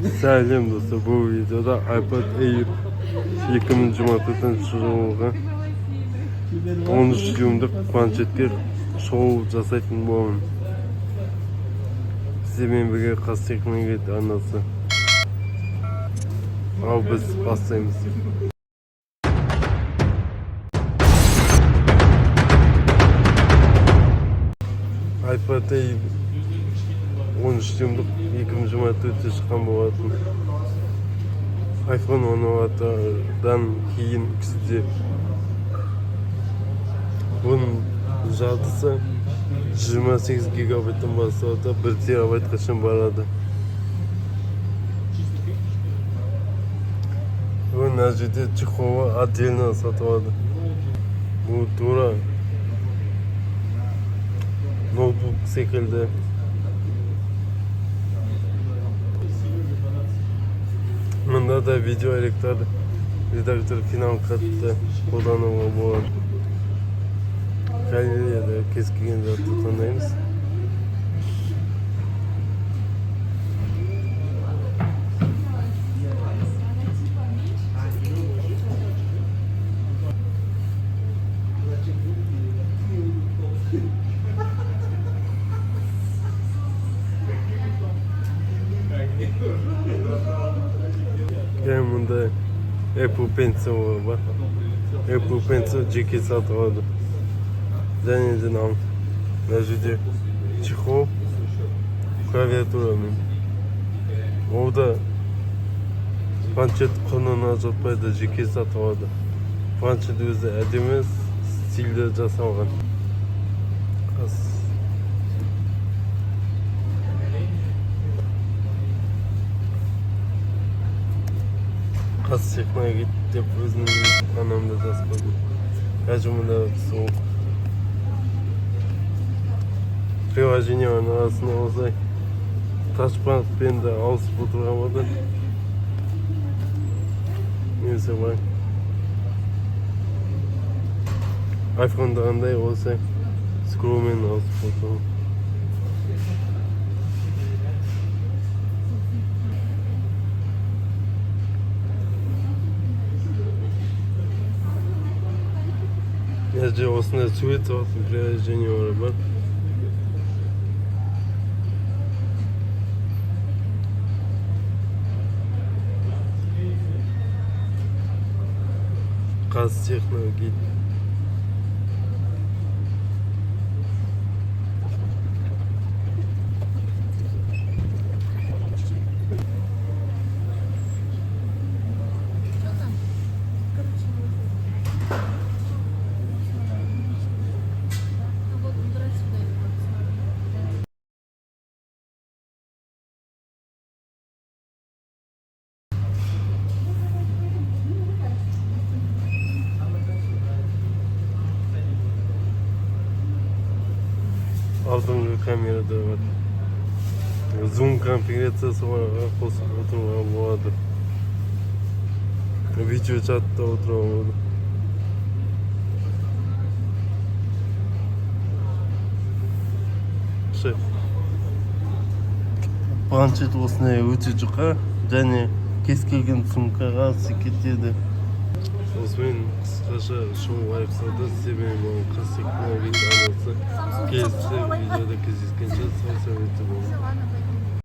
Сәлем достар, бұл видеода iPad Air 2024 жылғы 13 дюймдік планшетке шоу жасайтын боламын. Сіздермен бірге қазтехнология арнасы. Ал біз бастаймыз. iPad Air 13 дюймдік 2024-те шыққан болатын. iPhone 16-дан кейін кісіде бұның жадысы 28 гигабайттан басталады, 1 терабайтқа шейін барады. Бұл мына жерде чехолы отдельно сатылады. Бұл тура ноутбук секілді. Мұнда да видео редактор Final Cut'ты қолдануға болады. Галереяда кез келген затты таңдаймыз. Мұнда Apple Pencil бар. Apple Pencil жеке сатып алады. Және де мына жерде чехол, клавиатурамен. Ол да планшет құнына жатпайды, жеке сатып алады. Планшет өзі әдемі стильде жасалған. Қазтехнология деп өзімнің анамда жазып қойдым. Қазір мұнда соғып. Приложениенің арасында осылай тачпадпен де ауысып отыруға болады. Немесе былай. iPhone'да қандай осылай скроллмен ауысып отыруға. Яжде осындай сурет салатын приложениялар бар. Қазтехнология. Алдыңғы камерада бар. Zoom конфигурациясы бар, қосып отыруға болады. Видео чатта отыруға болады. Планшет осындай өте жұқа, және кез келген сумкаға кетеді. Осымен қысқаша шоу аяқталды. Сіздермен болған қазтехнология арнасы. Келесі видеода кездескенше сау саламатта болыңыздар.